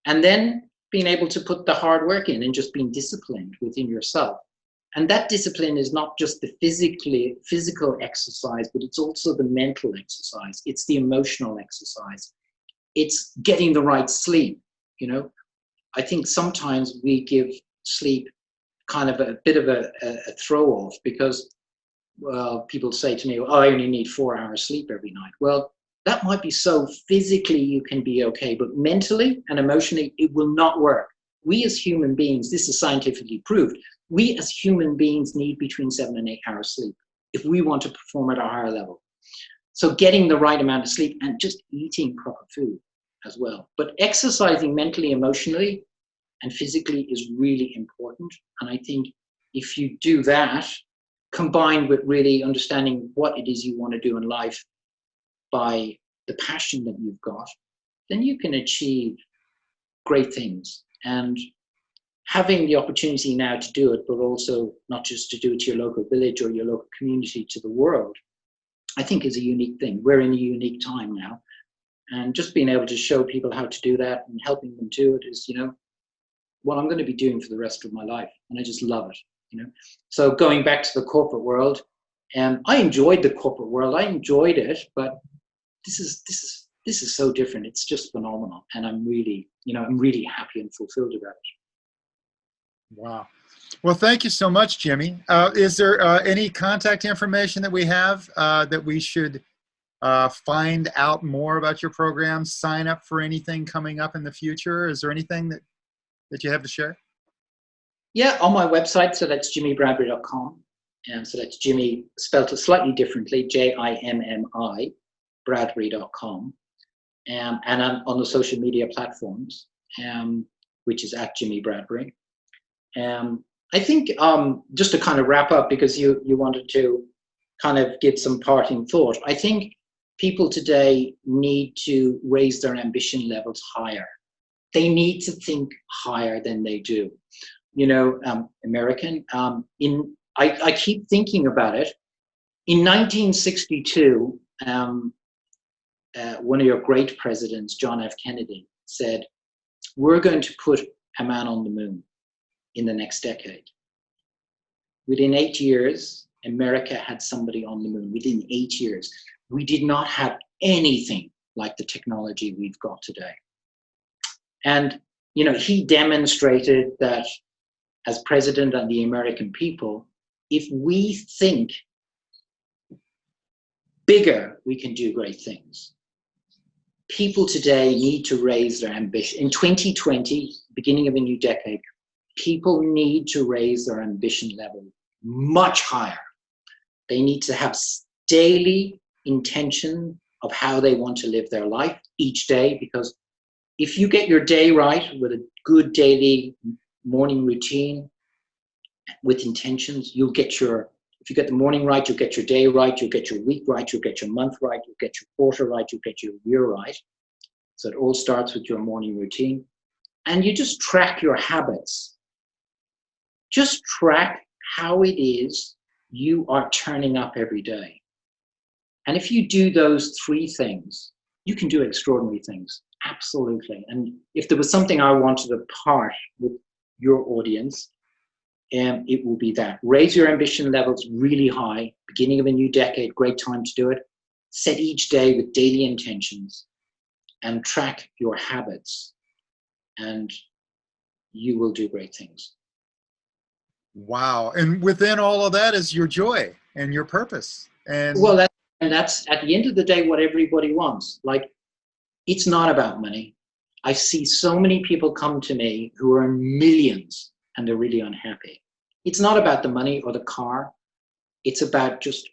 And then being able to put the hard work in and just being disciplined within yourself. And that discipline is not just the physical exercise, but it's also the mental exercise. It's the emotional exercise. It's getting the right sleep. You know, I think sometimes we give sleep kind of a bit of a throw off, because, well, people say to me, oh, I only need 4 hours sleep every night. Well, that might be so. Physically, you can be okay, but mentally and emotionally, it will not work. We as human beings, this is scientifically proved, we as human beings need between 7 and 8 hours sleep if we want to perform at a higher level. So getting the right amount of sleep and just eating proper food as well. But exercising mentally, emotionally, and physically is really important. And I think if you do that, combined with really understanding what it is you want to do in life by the passion that you've got, then you can achieve great things. And having the opportunity now to do it, but also not just to do it to your local village or your local community, to the world, I think is a unique thing. We're in a unique time now. And just being able to show people how to do that and helping them do it is, you know, what I'm going to be doing for the rest of my life. And I just love it, you know. So going back to the corporate world, I enjoyed the corporate world. I enjoyed it, but this is so different. It's just phenomenal. And I'm really happy and fulfilled about it. Wow. Well, thank you so much, Jimmy. Is there any contact information that we have that we should find out more about your program, sign up for anything coming up in the future? Is there anything that you have to share? Yeah, on my website, so that's jimmybradbury.com. So that's Jimmy, spelled slightly differently, Jimmi, Bradbury.com. And I'm on the social media platforms, which is at Jimmi Bradbury. I think just to kind of wrap up, because you wanted to kind of give some parting thought, I think people today need to raise their ambition levels higher. They need to think higher than they do. You know, I keep thinking about it. In 1962, one of your great presidents, John F. Kennedy, said, we're going to put a man on the moon in the next decade. Within 8 years, America had somebody on the moon. Within 8 years, we did not have anything like the technology we've got today. And, you know, he demonstrated that as president of the American people, if we think bigger, we can do great things. People today need to raise their ambition. In 2020, beginning of a new decade, people need to raise their ambition level much higher. They need to have daily intention of how they want to live their life each day, because if you get your day right with a good daily morning routine with intentions, you'll get if you get the morning right, you'll get your day right, you'll get your week right, you'll get your month right, you'll get your quarter right, you'll get your year right. So it all starts with your morning routine. And you just track your habits. Just track how it is you are turning up every day. And if you do those 3 things, you can do extraordinary things. Absolutely. And if there was something I wanted to part with your audience, it will be that. Raise your ambition levels really high. Beginning of a new decade, great time to do it. Set each day with daily intentions and track your habits, and you will do great things. Wow. And within all of that is your joy and your purpose. And well, that's at the end of the day what everybody wants. Like, it's not about money. I see so many people come to me who earn millions and they're really unhappy. It's not about the money or the car. It's about just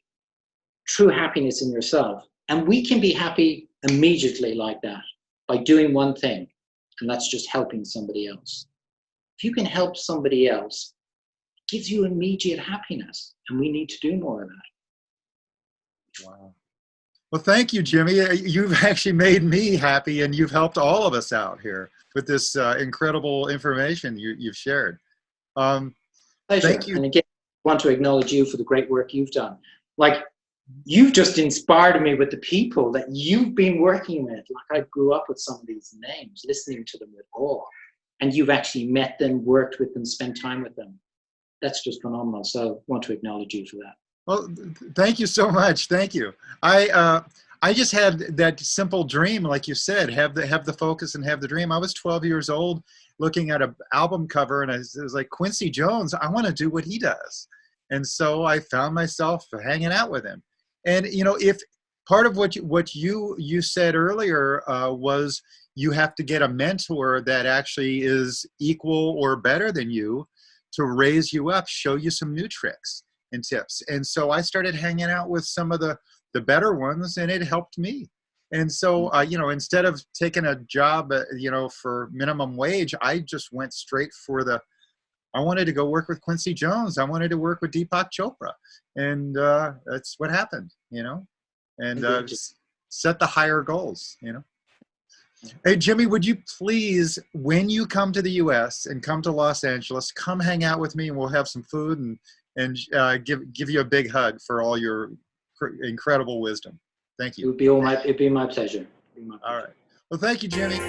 true happiness in yourself. And we can be happy immediately like that by doing one thing, and that's just helping somebody else. If you can help somebody else, it gives you immediate happiness, and we need to do more of that. wow. Well, thank you, Jimmy. You've actually made me happy, and you've helped all of us out here with this incredible information you've shared. Um, Thank Pleasure. you. And again, I want to acknowledge you for the great work you've done. Like, you've just inspired me with the people that you've been working with. Like, I grew up with some of these names, listening to them with awe, and you've actually met them, worked with them, spent time with them. That's just phenomenal. So I want to acknowledge you for that. Well, thank you so much. Thank you. I just had that simple dream, like you said, have the focus and have the dream. I was 12 years old, looking at an album cover, and it was like, Quincy Jones, I want to do what he does. And so I found myself hanging out with him. And you know, if part of what you said earlier was you have to get a mentor that actually is equal or better than you to raise you up, show you some new tricks and tips. And so I started hanging out with some of the better ones, and it helped me. And so, you know, instead of taking a job, you know, for minimum wage, I just went straight for I wanted to go work with Quincy Jones. I wanted to work with Deepak Chopra. And that's what happened, you know, and set the higher goals, you know. Hey, Jimmy, would you please, when you come to the U.S. and come to Los Angeles, come hang out with me, and we'll have some food and give you a big hug for all your incredible wisdom. Thank you. It'd be my pleasure. All right. Well, thank you, Jimmy.